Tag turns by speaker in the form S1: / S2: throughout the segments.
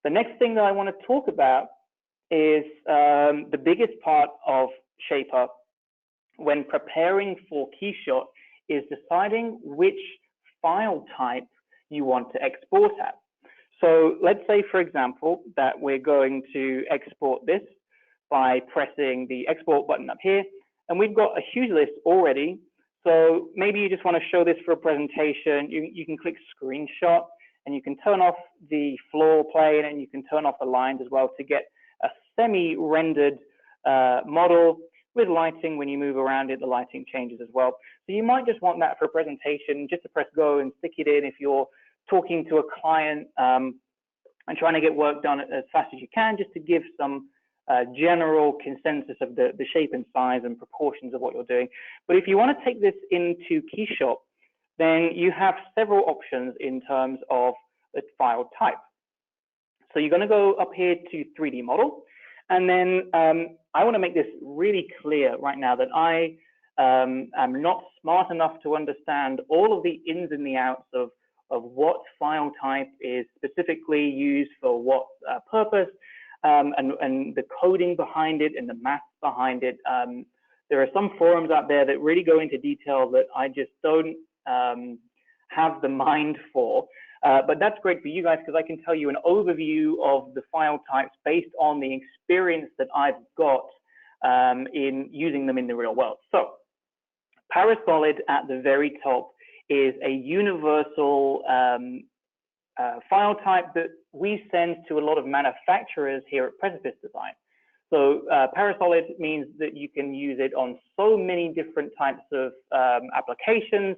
S1: The next thing that I want to talk about is the biggest part of Shapr when preparing for KeyShot is deciding which file type you want to export at. So let's say, for example, that we're going to export this by pressing the export button up here, and we've got a huge list already. So maybe you just want to show this for a presentation. You can click screenshot, and you can turn off the floor plane, and you can turn off the lines as well to get a semi-rendered model with lighting. When you move around it, the lighting changes as well. So you might just want that for a presentation, just to press go and stick it in if you're talking to a client and trying to get work done as fast as you can, just to give some general consensus of the shape and size and proportions of what you're doing. But if you want to take this into KeyShot, then you have several options in terms of the file type. So you're going to go up here to 3D model, and then I want to make this really clear right now that I am not smart enough to understand all of the ins and the outs of what file type is specifically used for what purpose, and the coding behind it and the math behind it. There are some forums out there that really go into detail that I just don't have the mind for. But that's great for you guys, because I can tell you an overview of the file types based on the experience that I've got in using them in the real world. So Parasolid at the very top is a universal file type that we send to a lot of manufacturers here at Precipice Design. So Parasolid means that you can use it on so many different types of applications.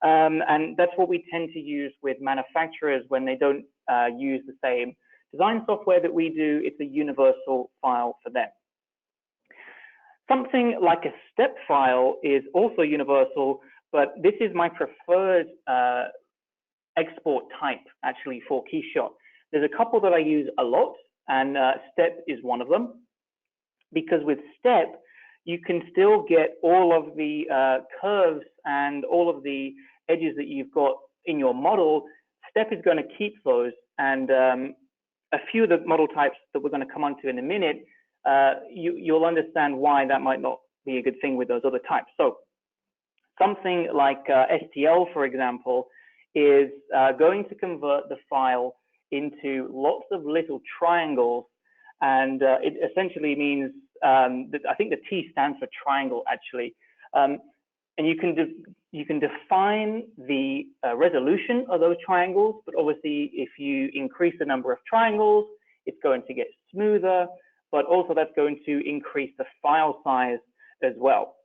S1: And that's what we tend to use with manufacturers when they don't use the same design software that we do. It's a universal file for them. Something like a step file is also universal, but this is my preferred export type actually for KeyShot. There's a couple that I use a lot, and step is one of them, because with step, you can still get all of the curves and all of the edges that you've got in your model. Step is going to keep those, and a few of the model types that we're going to come on to in a minute, you'll understand why that might not be a good thing with those other types. So something like STL, for example, is going to convert the file into lots of little triangles, and it essentially means that I think the T stands for triangle actually, and you can define the resolution of those triangles, but obviously if you increase the number of triangles, it's going to get smoother, but also that's going to increase the file size as well.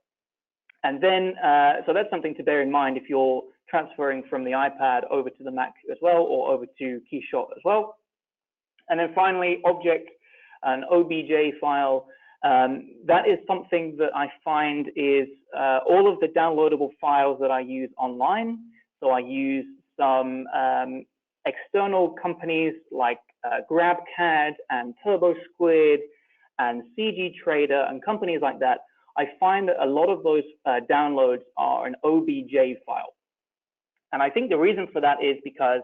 S1: And then, so that's something to bear in mind if you're transferring from the iPad over to the Mac as well, or over to KeyShot as well. And then finally, object, an OBJ file. That is something that I find is all of the downloadable files that I use online. So I use some external companies like GrabCAD and TurboSquid and CG Trader and companies like that. I find that a lot of those downloads are an OBJ file. And I think the reason for that is because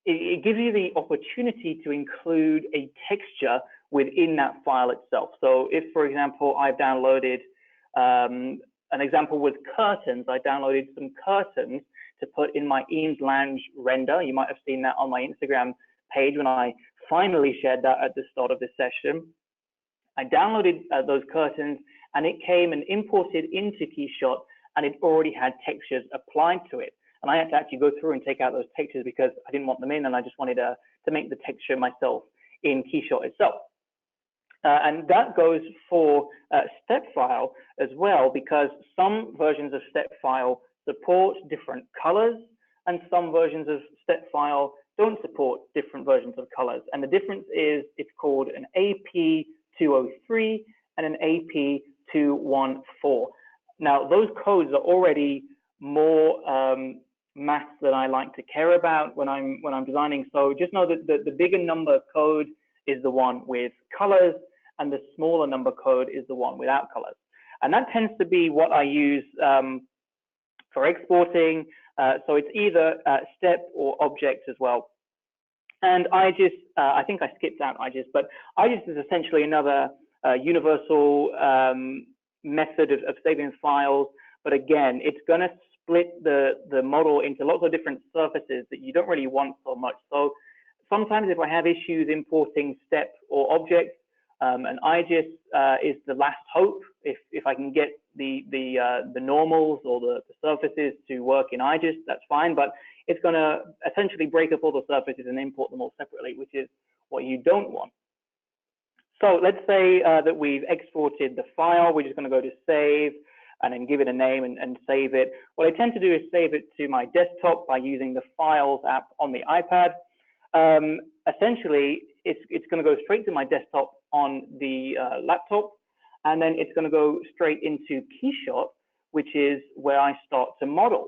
S1: it gives you the opportunity to include a texture within that file itself. So if, for example, I've downloaded an example with curtains, I downloaded some curtains to put in my Eames Lounge render. You might have seen that on my Instagram page when I finally shared that at the start of this session. I downloaded those curtains, and it came and imported into KeyShot, and it already had textures applied to it. And I had to actually go through and take out those textures because I didn't want them in, and I just wanted to make the texture myself in KeyShot itself. And that goes for step file as well, because some versions of step file support different colors, and some versions of step file don't support different versions of colors. And the difference is it's called an AP203 and an AP214. Now, those codes are already more maths that I like to care about when I'm designing. So just know that the bigger number code is the one with colors, and the smaller number code is the one without colors. And that tends to be what I use for exporting. So it's either step or object as well. And IGES, I think I skipped out IGES, but IGES is essentially another universal method of saving files. But again, it's going to split the model into lots of different surfaces that you don't really want so much. So sometimes if I have issues importing step or objects, and IGES is the last hope. If I can get the normals or the surfaces to work in IGES, that's fine. But it's going to essentially break up all the surfaces and import them all separately, which is what you don't want. So let's say that we've exported the file. We're just going to go to save and then give it a name and save it. What I tend to do is save it to my desktop by using the Files app on the iPad. Essentially, it's going to go straight to my desktop on the laptop, and then it's going to go straight into KeyShot, which is where I start to model.